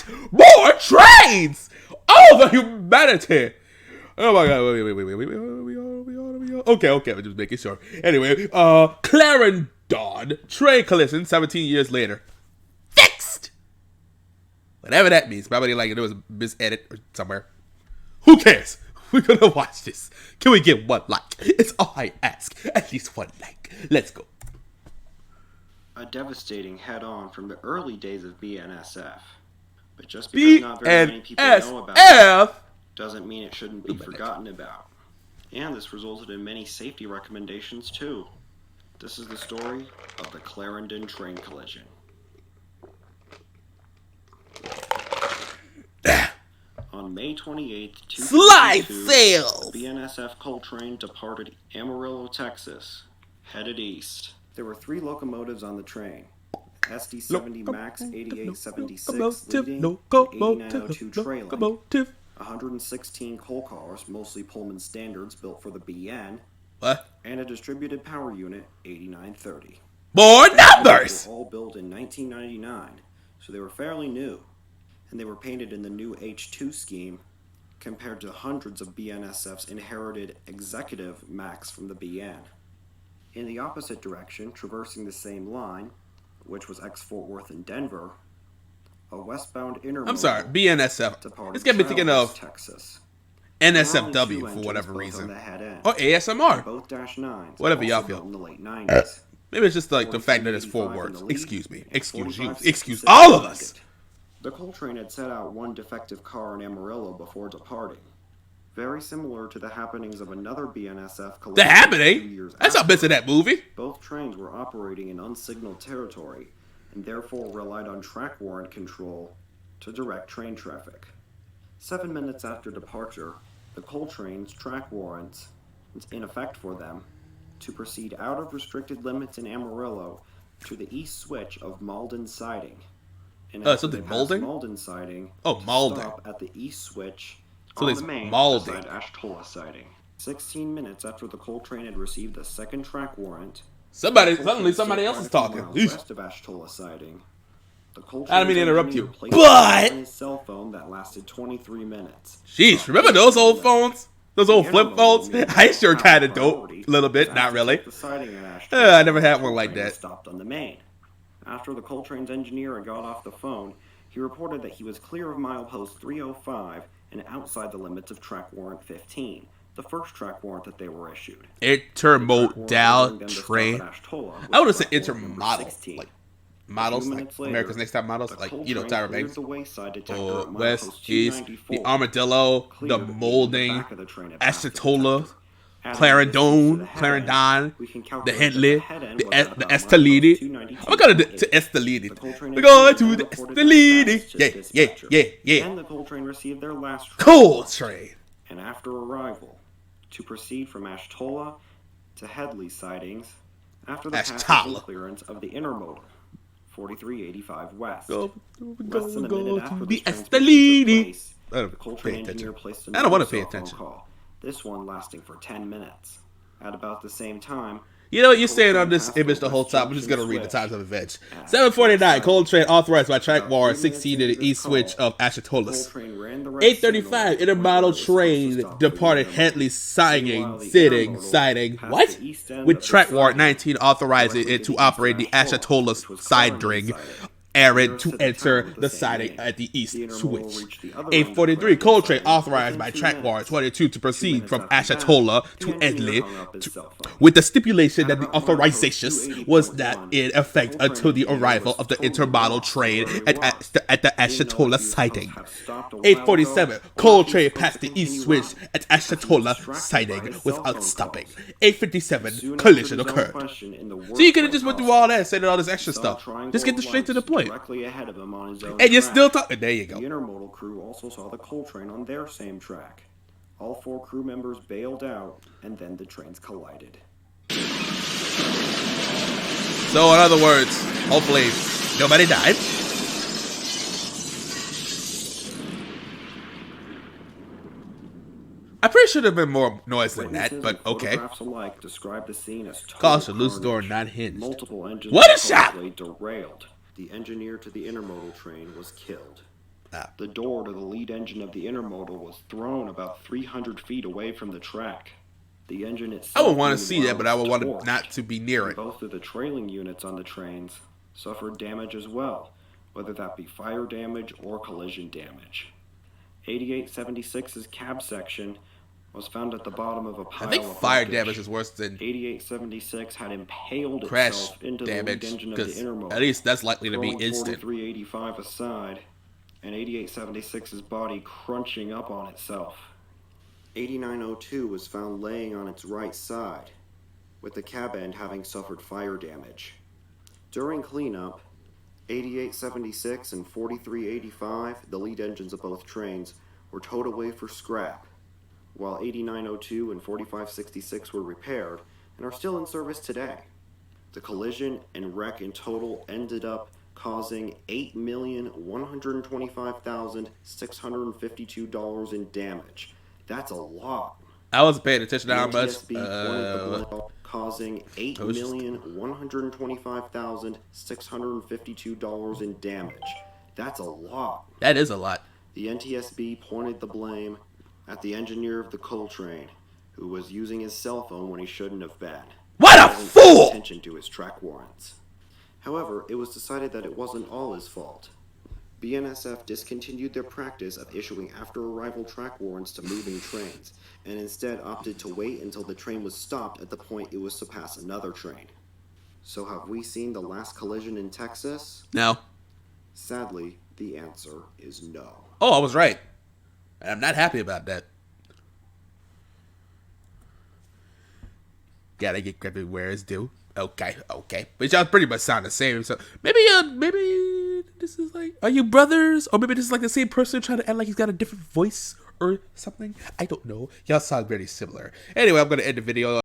gosh! More trains! Oh, the humanity! Oh my god, wait. Okay, I'm just making sure. Anyway, Clarendon, train collision 17 years later. Fixed! Whatever that means. Probably like there was a misedit or somewhere. Who cares? We're gonna watch this. Can we get one like? It's all I ask. At least one like. Let's go. A devastating head-on from the early days of BNSF. But just because not very many people know about it doesn't mean it shouldn't be forgotten about. And this resulted in many safety recommendations too. This is the story of the Clarendon train collision. On May 28th, 2002, the BNSF coal train departed Amarillo, Texas, headed east. There were 3 locomotives on the train. SD-70 Max 8876 leading and 8902 trailing, 116 coal cars, mostly Pullman standards built for the BN, and a distributed power unit 8930. More numbers! They were all built in 1999, so they were fairly new, and they were painted in the new H2 scheme compared to hundreds of BNSF's inherited executive Max from the BN. In the opposite direction, traversing the same line, which was ex-Fort Worth and Denver, a westbound intermodal. I'm sorry, BNSF. It's got me thinking of Texas. NSFW for whatever reason. Or ASMR. Both -9s. Whatever y'all feel. In the late 90s. Maybe it's just like the fact that it's 4 words. Excuse me. Excuse you. Excuse all of us. The coal train had set out one defective car in Amarillo before departing. Very similar to the happenings of another BNSF collision. The happening? That's a bit of that movie. Both trains were operating in unsignaled territory and therefore relied on track warrant control to direct train traffic. 7 minutes after departure, the coal train's track warrants, in effect for them, to proceed out of restricted limits in Amarillo to the east switch of Malden siding. And something Malden? Malden siding. Oh, Malden. Stop at the east switch. So there's Malden. Ashtola siding. 16 minutes after the coal train had received a second track warrant. Suddenly somebody else is talking. West of Ashtola siding. The coal I don't mean to interrupt you, but his cell phone that lasted 23 minutes. Jeez, remember those old phones? Those old flip phones? I sure kind of dope. A little bit, not really. I never had one like that. Stopped on the main. After the coal train's engineer had got off the phone, he reported that he was clear of milepost 305 and outside the limits of track warrant 15, the first track warrant that they were issued. Intermodal train. I would have said intermodal, like models, like America's Next Top Models, like, you know, Tyra Banks. West, East, the Armadillo, the Molding, Ashtola, Clarendon, the Henley, the Estelidi. I'm going to Estelidi. We're going to the Estelidi. Yeah. And the coal train received their last coal train. And after arrival, to proceed from Ashtola to Headley sidings, after the passing clearance of the intermodal, 4385 West. Go to the Estelidi. I don't want to pay attention. This one lasting for 10 minutes. At about the same time, you know what, you're staying on this image the whole time. I'm just going to read the times of events. 7:49, coal train authorized by track warrant 16 to the east switch of Ashtolas. 8:35, intermodal train departed Headley siding. What? With track warrant 19 authorizing it to operate the Ashtolas siding. Aaron to enter the siding at the east switch. 8:43, coal train authorized by track warrant 22 to proceed from Ashtola to Edley, with the stipulation that the authorization was not in effect until the arrival of the intermodal train at the Ashtola siding. 8:47, coal train passed the east switch at Ashtola siding without stopping. 8:57, collision occurred. So you could have just went through all that and said all this extra stuff. Just get straight to the point. Directly ahead of him on his own and you're still talking. There you go. The intermodal crew also saw the coal train on their same track. All 4 crew members bailed out, and then the trains collided. So, in other words, hopefully nobody died. I pretty sure there'd been more noise than that, but okay. Describe the scene as caution, loose door not hinged. Multiple engines what a shot! Derailed. The engineer to the intermodal train was killed. The door to the lead engine of the intermodal was thrown about 300 feet away from the track. The engine I itself, would want to see that, but I would want torched, not to be near and it. both of the trailing units on the trains suffered damage as well, whether that be fire damage or collision damage. 8876's cab section was found at the bottom of a pile I think of fire wreckage. damage is worse than 8876 had impaled crash itself into damage, the lead engine of the because intermodal, at least that's likely to be throwing instant. 4385 aside, and 8876's body crunching up on itself. 8902 was found laying on its right side, with the cab end having suffered fire damage. During cleanup, 8876 and 4385, the lead engines of both trains, were towed away for scrap, while 8902 and 4566 were repaired and are still in service today. The collision and wreck in total ended up causing $8,125,652 in damage. That's a lot. I wasn't paying attention to how much. NTSB pointed the blame, causing $8,125,652 in damage. That's a lot. That is a lot. The NTSB pointed the blame at the engineer of the coal train, who was using his cell phone when he shouldn't have been. What a He wasn't paying fool! attention to his track warrants. However, it was decided that it wasn't all his fault. BNSF discontinued their practice of issuing after-arrival track warrants to moving trains, and instead opted to wait until the train was stopped at the point it was to pass another train. So have we seen the last collision in Texas? No. Sadly, the answer is no. Oh, I was right. I'm not happy about that. Gotta get credit where it's due. Okay. But y'all pretty much sound the same. So maybe this is like, are you brothers? Or maybe this is like the same person trying to act like he's got a different voice or something. I don't know. Y'all sound very similar. Anyway, I'm gonna end the video.